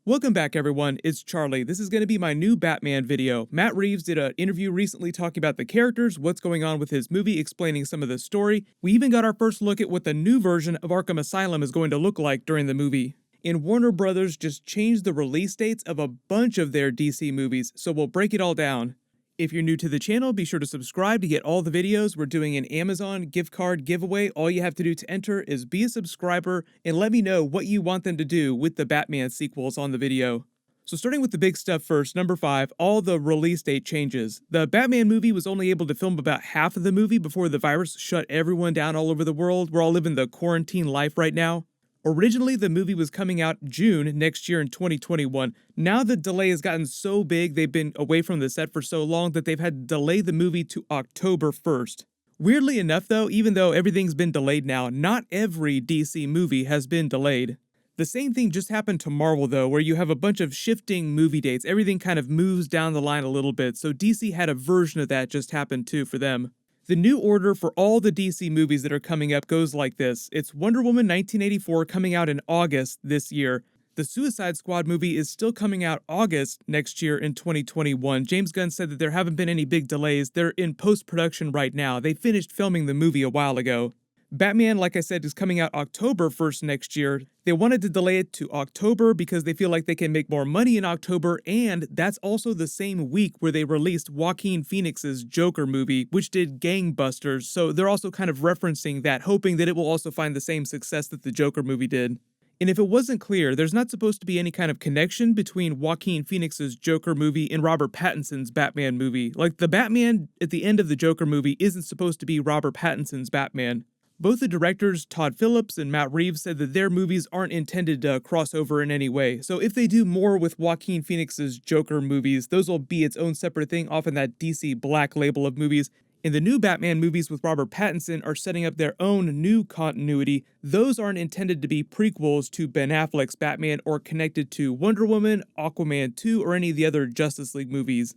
Welcome back everyone, it's Charlie. This is going to be my new Batman video. Matt Reeves did an interview recently talking about the characters, what's going on with his movie, explaining some of the story. We even got our first look at what the new version of Arkham Asylum is going to look like during the movie. And Warner Brothers just changed the release dates of a bunch of their DC movies, so we'll break it all down. If you're new to the channel, be sure to subscribe to get all the videos. We're doing an Amazon gift card giveaway. All you have to do to enter is be a subscriber and let me know what you want them to do with the Batman sequels on the video. So starting with the big stuff first, number 5, all the release date changes. The Batman movie was only able to film about half of the movie before the virus shut everyone down all over the world. We're all living the quarantine life right now. Originally, the movie was coming out June next year in 2021. Now the delay has gotten so big, they've been away from the set for so long that they've had to delay the movie to October 1st. Weirdly enough though, even though everything's been delayed now, not every DC movie has been delayed. The same thing just happened to Marvel though, where you have a bunch of shifting movie dates. Everything kind of moves down the line a little bit, so DC had a version of that just happen too for them. The new order for all the DC movies that are coming up goes like this. It's Wonder Woman 1984 coming out in August this year. The Suicide Squad movie is still coming out August next year in 2021. James Gunn said that there haven't been any big delays. They're in post-production right now. They finished filming the movie a while ago. Batman, like I said, is coming out October 1st next year. They wanted to delay it to October because they feel like they can make more money in October, and that's also the same week where they released Joaquin Phoenix's Joker movie, which did gangbusters, so they're also kind of referencing that, hoping that it will also find the same success that the Joker movie did. And if it wasn't clear, there's not supposed to be any kind of connection between Joaquin Phoenix's Joker movie and Robert Pattinson's Batman movie. Like, the Batman at the end of the Joker movie isn't supposed to be Robert Pattinson's Batman. Both the directors, Todd Phillips and Matt Reeves, said that their movies aren't intended to cross over in any way. So if they do more with Joaquin Phoenix's Joker movies, those will be its own separate thing off in that DC Black label of movies. And the new Batman movies with Robert Pattinson are setting up their own new continuity. Those aren't intended to be prequels to Ben Affleck's Batman or connected to Wonder Woman, Aquaman 2, or any of the other Justice League movies.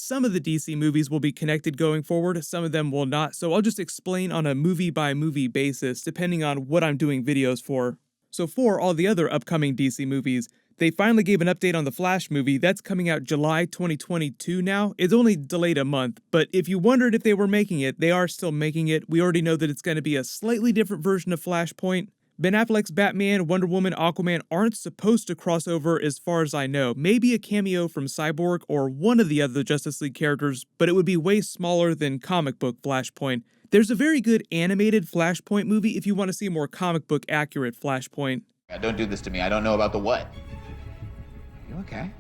Some of the DC movies will be connected going forward, some of them will not, so I'll just explain on a movie-by-movie basis, depending on what I'm doing videos for. So for all the other upcoming DC movies, they finally gave an update on the Flash movie. That's coming out July 2022 now. It's only delayed a month, but if you wondered if they were making it, they are still making it. We already know that it's going to be a slightly different version of Flashpoint. Ben Affleck's Batman, Wonder Woman, Aquaman aren't supposed to cross over as far as I know. Maybe a cameo from Cyborg or one of the other Justice League characters, but it would be way smaller than comic book Flashpoint. There's a very good animated Flashpoint movie if you want to see a more comic book accurate Flashpoint. Don't do this to me. I don't know about the what. You okay?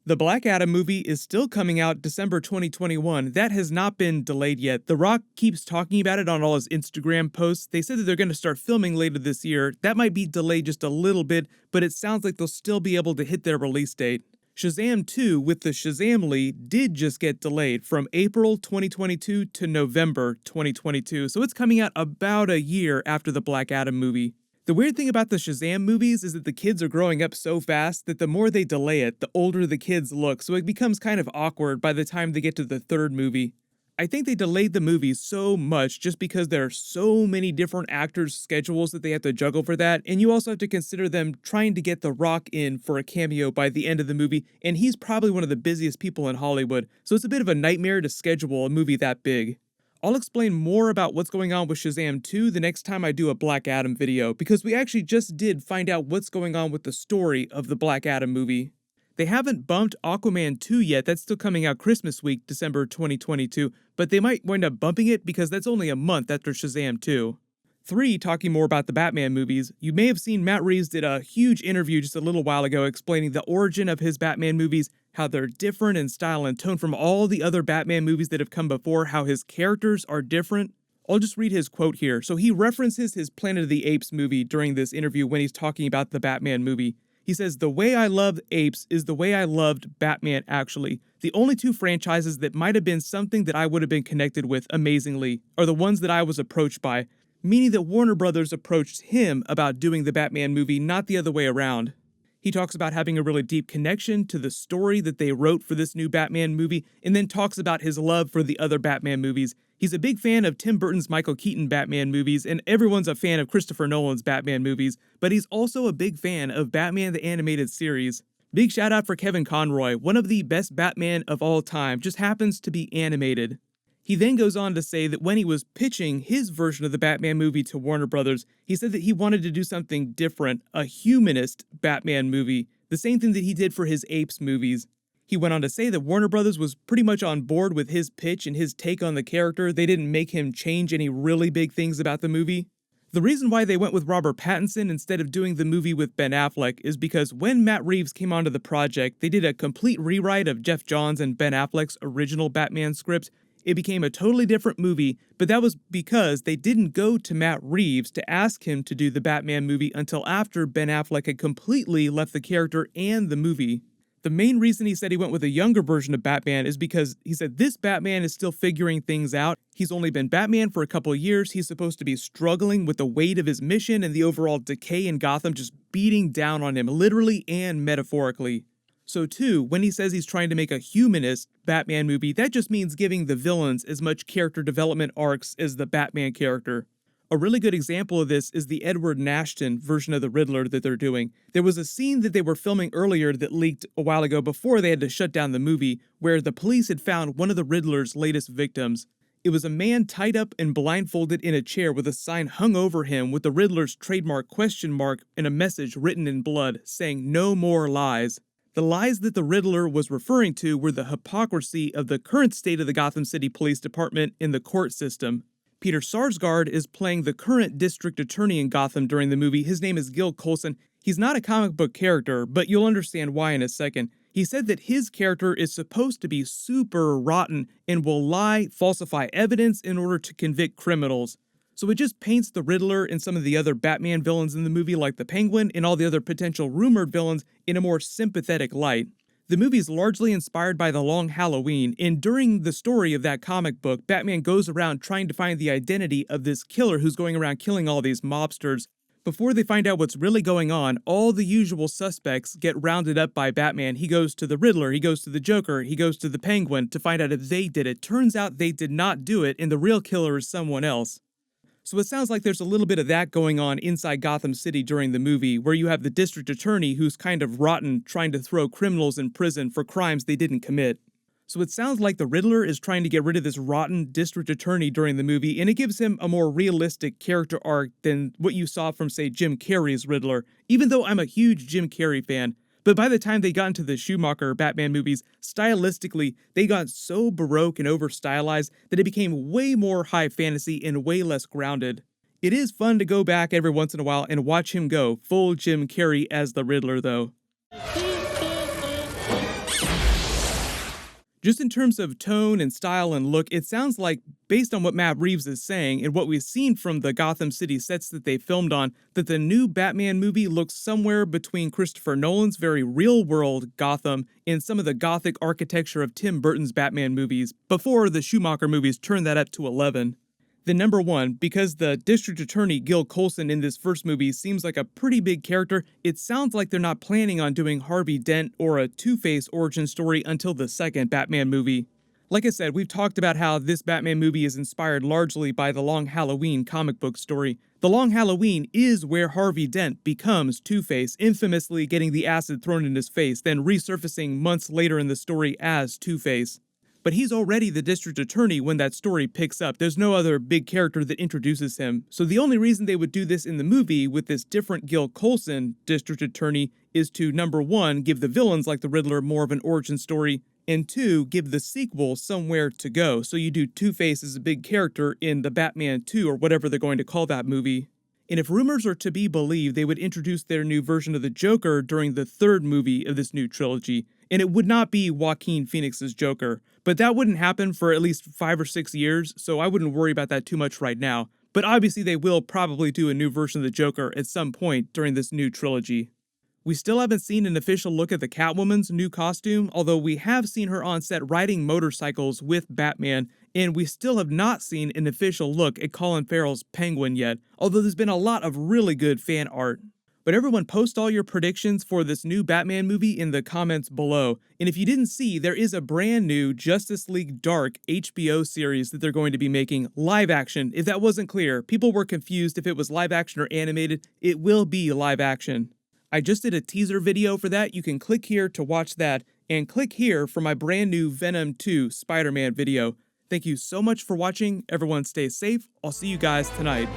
The Black Adam movie is still coming out December 2021. That has not been delayed yet. The Rock keeps talking about it on all his Instagram posts. They said that they're going to start filming later this year. That might be delayed just a little bit, but it sounds like they'll still be able to hit their release date. Shazam 2 with the Shazam lead did just get delayed from April 2022 to November 2022, so it's coming out about a year after the Black Adam movie. The weird thing about the Shazam movies is that the kids are growing up so fast that the more they delay it, the older the kids look, so it becomes kind of awkward by the time they get to the third movie. I think they delayed the movies so much just because there are so many different actors' schedules that they have to juggle for that, and you also have to consider them trying to get The Rock in for a cameo by the end of the movie, and he's probably one of the busiest people in Hollywood, so it's a bit of a nightmare to schedule a movie that big. I'll explain more about what's going on with Shazam 2 the next time I do a Black Adam video, because we actually just did find out what's going on with the story of the Black Adam movie. They haven't bumped Aquaman 2 yet, that's still coming out Christmas week, December 2022, but they might wind up bumping it because that's only a month after Shazam 2. 3, talking more about the Batman movies, you may have seen Matt Reeves did a huge interview just a little while ago explaining the origin of his Batman movies, how they're different in style and tone from all the other Batman movies that have come before, how his characters are different. I'll just read his quote here. So he references his Planet of the Apes movie during this interview when he's talking about the Batman movie. He says, "The way I loved apes is the way I loved Batman actually. The only two franchises that might have been something that I would have been connected with amazingly are the ones that I was approached by." Meaning that Warner Brothers approached him about doing the Batman movie, not the other way around. He talks about having a really deep connection to the story that they wrote for this new Batman movie, and then talks about his love for the other Batman movies. He's a big fan of Tim Burton's Michael Keaton Batman movies, and everyone's a fan of Christopher Nolan's Batman movies, but he's also a big fan of Batman the Animated Series. Big shout out for Kevin Conroy, one of the best Batman of all time, just happens to be animated. He then goes on to say that when he was pitching his version of the Batman movie to Warner Brothers, he said that he wanted to do something different, a humanist Batman movie, the same thing that he did for his Apes movies. He went on to say that Warner Brothers was pretty much on board with his pitch and his take on the character. They didn't make him change any really big things about the movie. The reason why they went with Robert Pattinson instead of doing the movie with Ben Affleck is because when Matt Reeves came onto the project, they did a complete rewrite of Geoff Johns and Ben Affleck's original Batman script. It became a totally different movie, but that was because they didn't go to Matt Reeves to ask him to do the Batman movie until after Ben Affleck had completely left the character and the movie. The main reason he said he went with a younger version of Batman is because he said this Batman is still figuring things out. He's only been Batman for a couple of years. He's supposed to be struggling with the weight of his mission and the overall decay in Gotham just beating down on him, literally and metaphorically. So too, when he says he's trying to make a humanist Batman movie, that just means giving the villains as much character development arcs as the Batman character. A really good example of this is the Edward Nashton version of the Riddler that they're doing. There was a scene that they were filming earlier that leaked a while ago before they had to shut down the movie, where the police had found one of the Riddler's latest victims. It was a man tied up and blindfolded in a chair with a sign hung over him with the Riddler's trademark question mark and a message written in blood saying "No more lies." The lies that the Riddler was referring to were the hypocrisy of the current state of the Gotham City Police Department in the court system. Peter Sarsgaard is playing the current district attorney in Gotham during the movie. His name is Gil Coulson. He's not a comic book character, but you'll understand why in a second. He said that his character is supposed to be super rotten and will lie, falsify evidence in order to convict criminals. So it just paints the Riddler and some of the other Batman villains in the movie, like the Penguin and all the other potential rumored villains, in a more sympathetic light. The movie is largely inspired by The Long Halloween, and during the story of that comic book, Batman goes around trying to find the identity of this killer who's going around killing all these mobsters. Before they find out what's really going on, all the usual suspects get rounded up by Batman. He goes to the Riddler, he goes to the Joker, he goes to the Penguin to find out if they did it. Turns out they did not do it, and the real killer is someone else. So it sounds like there's a little bit of that going on inside Gotham City during the movie, where you have the district attorney who's kind of rotten trying to throw criminals in prison for crimes they didn't commit. So it sounds like the Riddler is trying to get rid of this rotten district attorney during the movie, and it gives him a more realistic character arc than what you saw from, say, Jim Carrey's Riddler, even though I'm a huge Jim Carrey fan. But by the time they got into the Schumacher Batman movies, stylistically, they got so baroque and over-stylized that it became way more high fantasy and way less grounded. It is fun to go back every once in a while and watch him go full Jim Carrey as the Riddler, though. Just in terms of tone and style and look, it sounds like, based on what Matt Reeves is saying and what we've seen from the Gotham City sets that they filmed on, that the new Batman movie looks somewhere between Christopher Nolan's very real-world Gotham and some of the gothic architecture of Tim Burton's Batman movies, before the Schumacher movies turned that up to 11. Then number one, because the district attorney Gil Coulson in this first movie seems like a pretty big character, it sounds like they're not planning on doing Harvey Dent or a Two-Face origin story until the second Batman movie. Like I said, we've talked about how this Batman movie is inspired largely by the Long Halloween comic book story. The Long Halloween is where Harvey Dent becomes Two-Face, infamously getting the acid thrown in his face, then resurfacing months later in the story as Two-Face. But he's already the district attorney when that story picks up. There's no other big character that introduces him. So the only reason they would do this in the movie with this different Gil Coulson district attorney is to, number one, give the villains like the Riddler more of an origin story, and two, give the sequel somewhere to go. So you do Two-Face as a big character in the Batman 2 or whatever they're going to call that movie. And if rumors are to be believed, they would introduce their new version of the Joker during the third movie of this new trilogy. And it would not be Joaquin Phoenix's Joker. But that wouldn't happen for at least 5 or 6 years, so I wouldn't worry about that too much right now. But obviously they will probably do a new version of the Joker at some point during this new trilogy. We still haven't seen an official look at the Catwoman's new costume, although we have seen her on set riding motorcycles with Batman, and we still have not seen an official look at Colin Farrell's Penguin yet, although there's been a lot of really good fan art. But everyone, post all your predictions for this new Batman movie in the comments below. And if you didn't see, there is a brand new Justice League Dark HBO series that they're going to be making live action. If that wasn't clear, people were confused if it was live action or animated. It will be live action. I just did a teaser video for that. You can click here to watch that, and click here for my brand new Venom 2 Spider-Man video. Thank you so much for watching. Everyone stay safe. I'll see you guys tonight.